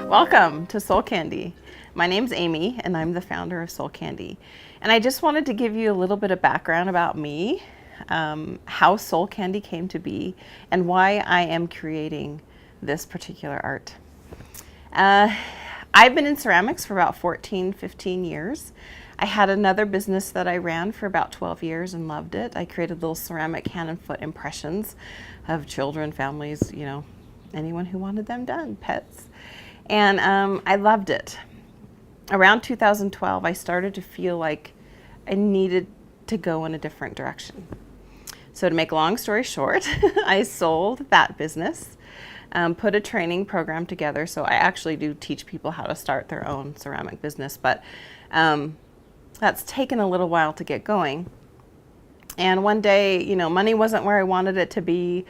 Welcome to Soul Candy. My name's Amy and I'm the founder of Soul Candy. And I just wanted to give you a little bit of background about me, how Soul Candy came to be, and why I am creating this particular art. I've been in ceramics for about 14, 15 years. I had another business that I ran for about 12 years and loved it. I created little ceramic hand and foot impressions of children, families, anyone who wanted them done, pets. And I loved it. Around 2012, I started to feel like I needed to go in a different direction. So to make a long story short, I sold that business, put a training program together. So I actually do teach people how to start their own ceramic business, but that's taken a little while to get going. And one day, money wasn't where I wanted it to be.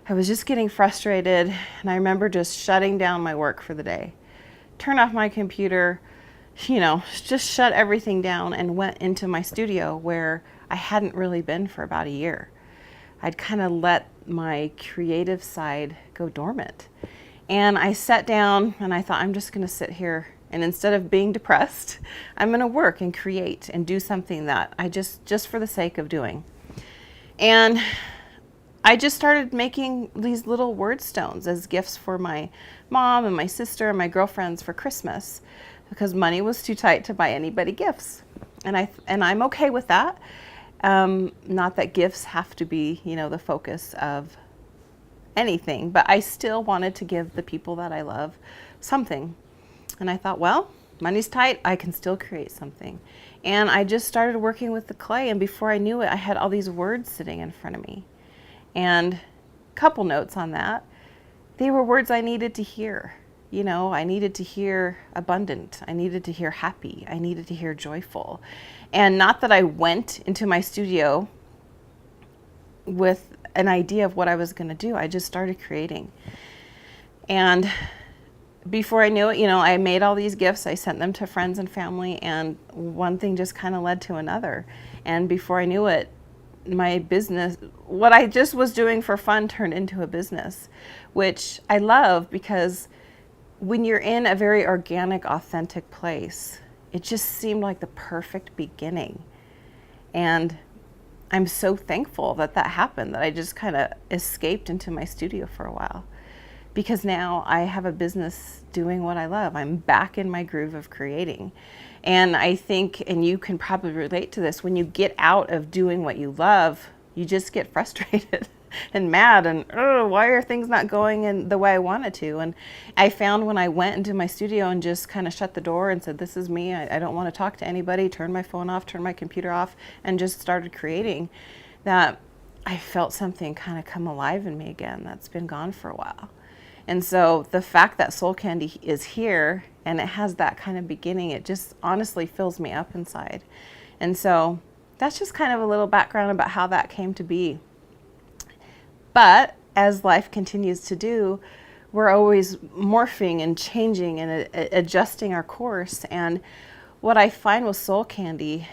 I was just getting frustrated, and I remember just shutting down my work for the day. Turn off my computer, just shut everything down and went into my studio where I hadn't really been for about a year. I'd kind of let my creative side go dormant. And I sat down and I thought, I'm just going to sit here, and instead of being depressed, I'm going to work and create and do something that I just for the sake of doing. And I just started making these little word stones as gifts for my mom and my sister and my girlfriends for Christmas, because money was too tight to buy anybody gifts. And I'm okay with that. Not that gifts have to be, the focus of anything, but I still wanted to give the people that I love something. And I thought, well, money's tight, I can still create something. And I just started working with the clay, and before I knew it, I had all these words sitting in front of me. And a couple notes on that. They were words I needed to hear. I needed to hear abundant. I needed to hear happy. I needed to hear joyful. And not that I went into my studio with an idea of what I was going to do. I just started creating. And before I knew it, I made all these gifts. I sent them to friends and family, and one thing just kind of led to another. And before I knew it, my business, what I just was doing for fun, turned into a business, which I love, because when you're in a very organic, authentic place, it just seemed like the perfect beginning. And I'm so thankful that happened, that I just kind of escaped into my studio for a while, because now I have a business doing what I love. I'm back in my groove of creating. And I think, and you can probably relate to this, when you get out of doing what you love, you just get frustrated and mad and, oh, why are things not going in the way I wanted to? And I found when I went into my studio and just kind of shut the door and said, this is me, I don't want to talk to anybody, turn my phone off, turn my computer off, and just started creating, that I felt something kind of come alive in me again that's been gone for a while. And so the fact that Soul Candy is here and it has that kind of beginning, it just honestly fills me up inside. And so that's just kind of a little background about how that came to be. But as life continues to do, we're always morphing and changing and adjusting our course. And what I find with Soul Candy,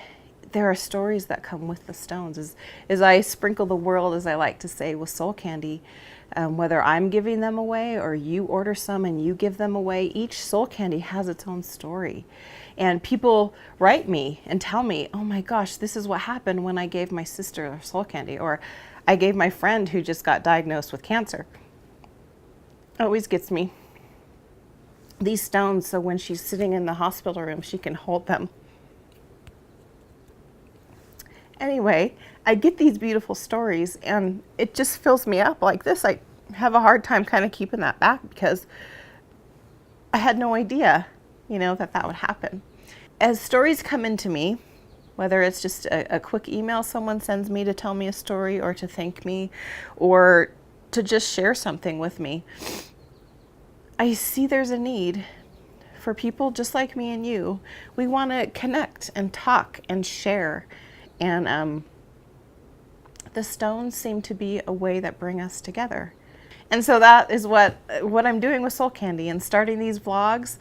there are stories that come with the stones. As I sprinkle the world, as I like to say, with Soul Candy, whether I'm giving them away or you order some and you give them away, each Soul Candy has its own story. And people write me and tell me, oh my gosh, this is what happened when I gave my sister a Soul Candy, or I gave my friend who just got diagnosed with cancer. It always gets me. These stones, so when she's sitting in the hospital room, she can hold them. Anyway, I get these beautiful stories, and it just fills me up like this. I have a hard time kind of keeping that back, because I had no idea, that would happen. As stories come into me, whether it's just a quick email someone sends me to tell me a story, or to thank me, or to just share something with me, I see there's a need for people just like me and you. We want to connect and talk and share. And the stones seem to be a way that bring us together. And so that is what I'm doing with Soul Candy, and starting these vlogs.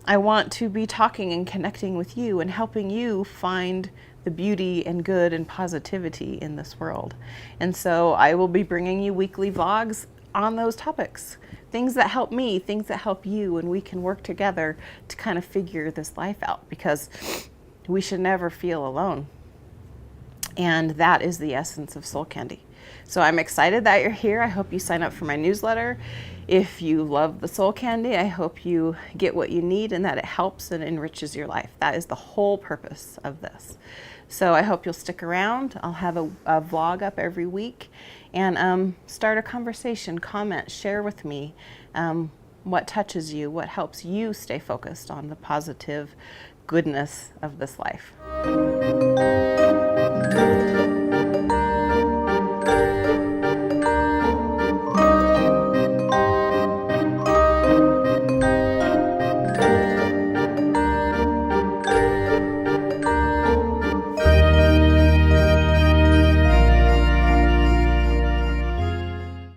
I want to be talking and connecting with you and helping you find the beauty and good and positivity in this world. And so I will be bringing you weekly vlogs on those topics. things that help me, things that help you, and we can work together to kind of figure this life out, because we should never feel alone. And that is the essence of Soul Candy. So I'm excited that you're here. I hope you sign up for my newsletter. If you love the Soul Candy, I hope you get what you need and that it helps and enriches your life. That is the whole purpose of this. So I hope you'll stick around. I'll have a vlog up every week, and start a conversation, comment, share with me what touches you, what helps you stay focused on the positive goodness of this life.